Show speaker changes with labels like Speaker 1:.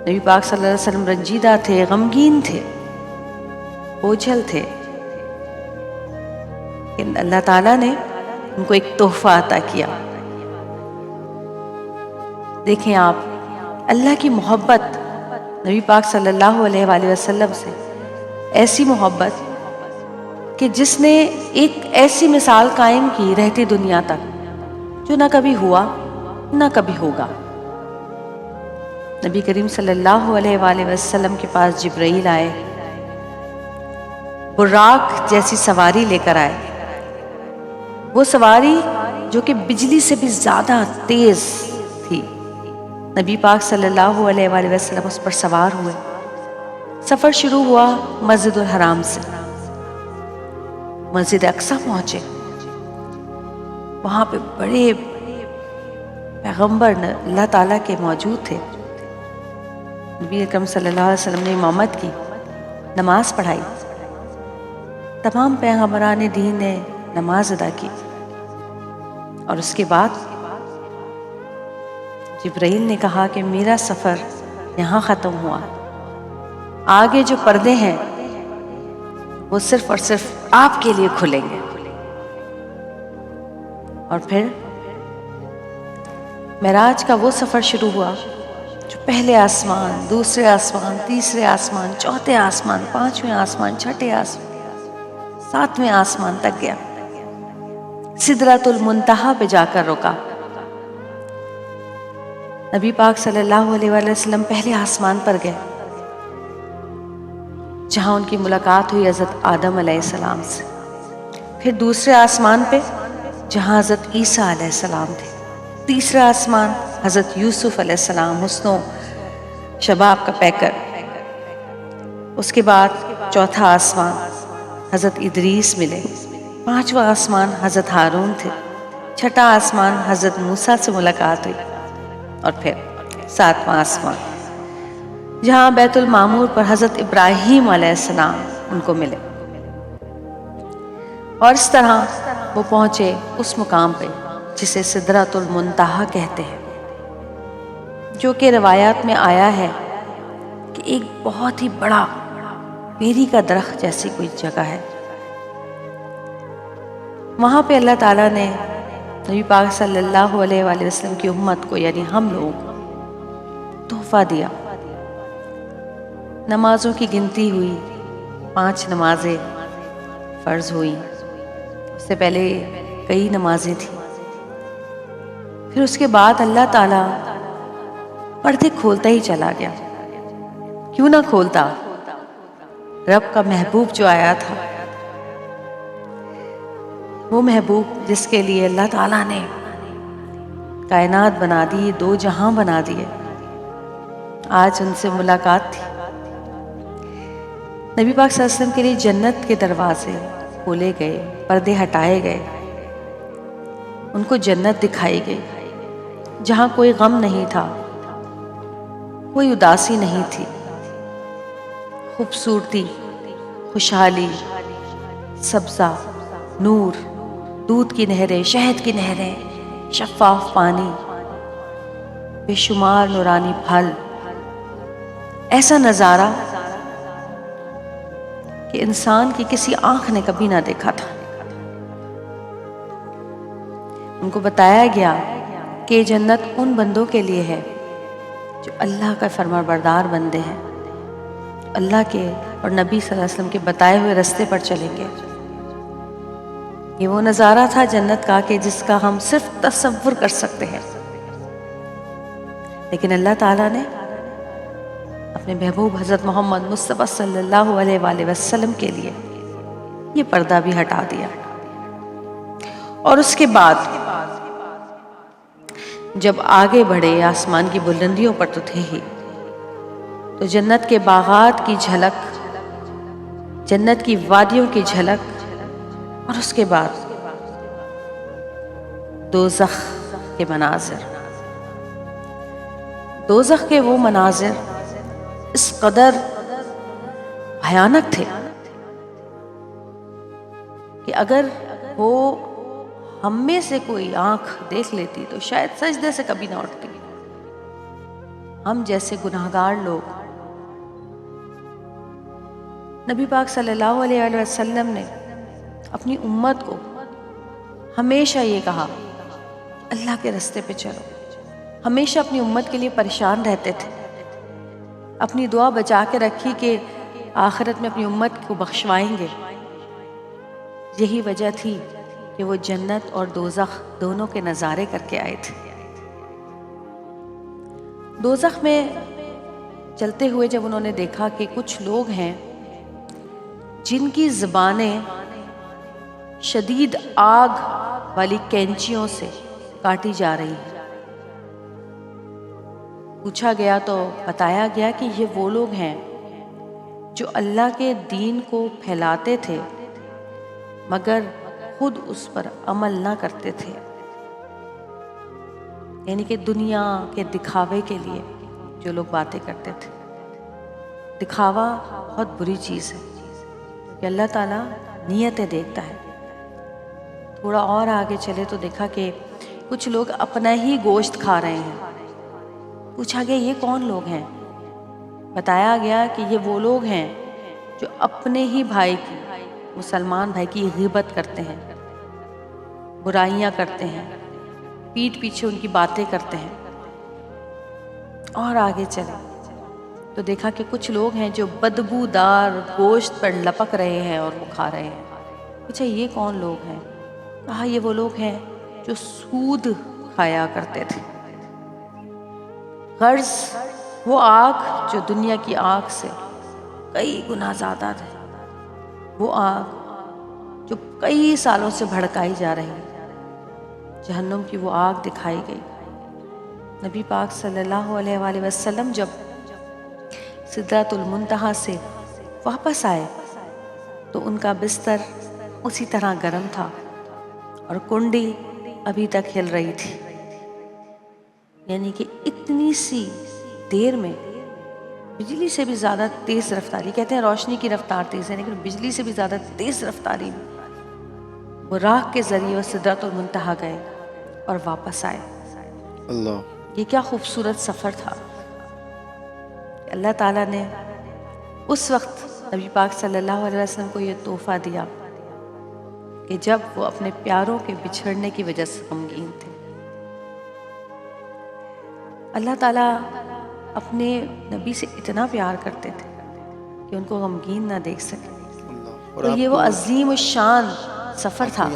Speaker 1: نبی پاک صلی اللہ علیہ وسلم رنجیدہ تھے، غمگین تھے، بوجھل تھے، لیکن اللہ تعالیٰ نے ان کو ایک تحفہ عطا کیا۔ دیکھیں آپ، اللہ کی محبت نبی پاک صلی اللہ علیہ وآلہ وسلم سے، ایسی محبت کہ جس نے ایک ایسی مثال قائم کی رہتی دنیا تک جو نہ کبھی ہوا نہ کبھی ہوگا۔ نبی کریم صلی اللہ علیہ وآلہ وسلم کے پاس جبرائیل آئے، براق جیسی سواری لے کر آئے، وہ سواری جو کہ بجلی سے بھی زیادہ تیز تھی۔ نبی پاک صلی اللہ علیہ وآلہ وسلم اس پر سوار ہوئے، سفر شروع ہوا مسجد الحرام سے، مسجد اقصی پہنچے، وہاں پہ بڑے پیغمبر اللہ تعالیٰ کے موجود تھے۔ نبی اکرم صلی اللہ علیہ وسلم نے امامت کی، نماز پڑھائی، تمام پیغمبران دین نے نماز ادا کی، اور اس کے بعد جبرائیل نے کہا کہ میرا سفر یہاں ختم ہوا، آگے جو پردے ہیں وہ صرف اور صرف آپ کے لیے کھلیں گے۔ اور پھر معراج کا وہ سفر شروع ہوا جو پہلے آسمان، دوسرے آسمان، تیسرے آسمان، چوتھے آسمان، پانچویں آسمان، چھٹے آسمان، ساتویں آسمان تک گیا، سدرۃ المنتہا پہ جا کر رکا۔ نبی پاک صلی اللہ علیہ وآلہ وسلم پہلے آسمان پر گئے، جہاں ان کی ملاقات ہوئی حضرت آدم علیہ السلام سے، پھر دوسرے آسمان پہ جہاں حضرت عیسیٰ علیہ السلام تھے، تیسرا آسمان حضرت یوسف علیہ السلام، حسن و شباب کا پیکر، اس کے بعد چوتھا آسمان حضرت ادریس ملے، پانچواں آسمان حضرت ہارون تھے، چھٹا آسمان حضرت موسیٰ سے ملاقات ہوئی، اور پھر ساتواں آسمان جہاں بیت المعمور پر حضرت ابراہیم علیہ السلام ان کو ملے، اور اس طرح وہ پہنچے اس مقام پہ جسے سدرۃ المنتہا کہتے ہیں، جو کہ روایات میں آیا ہے کہ ایک بہت ہی بڑا بیری کا درخت جیسی کوئی جگہ ہے۔ وہاں پہ اللہ تعالیٰ نے نبی پاک صلی اللہ علیہ وآلہ وسلم کی امت کو، یعنی ہم لوگوں کو تحفہ دیا۔ نمازوں کی گنتی ہوئی، 5 نمازیں فرض ہوئی، اس سے پہلے کئی نمازیں تھیں، پھر اس کے بعد اللہ تعالیٰ پردے کھولتا ہی چلا گیا۔ کیوں نہ کھولتا؟ رب کا محبوب جو آیا تھا، وہ محبوب جس کے لیے اللہ تعالیٰ نے کائنات بنا دی، 2 جہاں بنا دیے، آج ان سے ملاقات تھی۔ نبی پاک صلی اللہ علیہ وسلم کے لیے جنت کے دروازے کھولے گئے، پردے ہٹائے گئے، ان کو جنت دکھائی گئی جہاں کوئی غم نہیں تھا، کوئی اداسی نہیں تھی، خوبصورتی، خوشحالی، سبزہ، نور، دودھ کی نہریں، شہد کی نہریں، شفاف پانی، بے شمار نورانی پھل، ایسا نظارہ کہ انسان کی کسی آنکھ نے کبھی نہ دیکھا تھا۔ ان کو بتایا گیا کہ جنت ان بندوں کے لیے ہے جو اللہ کا فرمانبردار بندے ہیں، اللہ کے اور نبی صلی اللہ علیہ وسلم کے بتائے ہوئے راستے پر چلیں گے۔ یہ وہ نظارہ تھا جنت کا کہ جس کا ہم صرف تصور کر سکتے ہیں، لیکن اللہ تعالیٰ نے اپنے محبوب حضرت محمد مصطفیٰ صلی اللہ علیہ وآلہ وسلم کے لیے یہ پردہ بھی ہٹا دیا۔ اور اس کے بعد جب آگے بڑھے، آسمان کی بلندیوں پر تو تھے ہی، تو جنت کے باغات کی جھلک، جنت کی وادیوں کی جھلک، اور اس کے بعد دوزخ کے مناظر، دوزخ کے وہ مناظر اس قدر بھیانک تھے کہ اگر وہ ہم میں سے کوئی آنکھ دیکھ لیتی تو شاید سجدے سے کبھی نہ اٹھتی۔ ہم جیسے گناہگار لوگ. نبی پاک صلی اللہ علیہ وسلم نے اپنی امت کو ہمیشہ یہ کہا اللہ کے راستے پہ چلو. ہمیشہ اپنی امت کے لیے پریشان رہتے تھے. اپنی دعا بچا کے رکھی کہ آخرت میں اپنی امت کو بخشوائیں گے. یہی وجہ تھی کہ وہ جنت اور دوزخ دونوں کے نظارے کر کے آئے تھے. دوزخ میں چلتے ہوئے جب انہوں نے دیکھا کہ کچھ لوگ ہیں جن کی زبانیں شدید آگ والی کینچیوں سے کاٹی جا رہی ہیں. پوچھا گیا تو بتایا گیا کہ یہ وہ لوگ ہیں جو اللہ کے دین کو پھیلاتے تھے مگر خود اس پر عمل نہ کرتے تھے. یعنی کہ دنیا کے دکھاوے کے لیے جو لوگ باتیں کرتے تھے. دکھاوا بہت بری چیز ہے کہ اللہ تعالیٰ نیتیں دیکھتا ہے. تھوڑا اور آگے چلے تو دیکھا کہ کچھ لوگ اپنا ہی گوشت کھا رہے ہیں. پوچھا گیا یہ کون لوگ ہیں؟ بتایا گیا کہ یہ وہ لوگ ہیں جو اپنے ہی بھائی کی، مسلمان بھائی کی غیبت کرتے ہیں، برائیاں کرتے ہیں، پیٹھ پیچھے ان کی باتیں کرتے ہیں. اور آگے چلے تو دیکھا کہ کچھ لوگ ہیں جو بدبودار گوشت پر لپک رہے ہیں اور وہ کھا رہے ہیں. پوچھا یہ کون لوگ ہیں؟ کہا یہ وہ لوگ ہیں جو سود کھایا کرتے تھے. غرض وہ آگ جو دنیا کی آگ سے کئی گنا زیادہ ہے، وہ آگ جو کئی سالوں سے بھڑکائی جا رہی ہے، جہنم کی وہ آگ دکھائی گئی. نبی پاک صلی اللہ علیہ وآلہ وسلم جب سدرۃ المنتہا سے واپس آئے تو ان کا بستر اسی طرح گرم تھا اور کنڈی ابھی تک ہل رہی تھی. یعنی کہ اتنی سی دیر میں بجلی سے بھی زیادہ تیز رفتاری، کہتے ہیں روشنی کی رفتار تیز ہے لیکن بجلی سے بھی زیادہ تیز رفتاری میں وہ راہ کے ذریعے سدرۃ المنتہا گئے اور واپس آئے. اللہ، یہ کیا خوبصورت سفر تھا. اللہ تعالیٰ نے اس وقت نبی پاک صلی اللہ علیہ وسلم کو یہ تحفہ دیا کہ جب وہ اپنے پیاروں کے بچھڑنے کی وجہ سے غمگین تھے. اللہ تعالیٰ اپنے نبی سے اتنا پیار کرتے تھے کہ ان کو غمگین نہ دیکھ سکے. تو یہ وہ عظیم الشان سفر تھا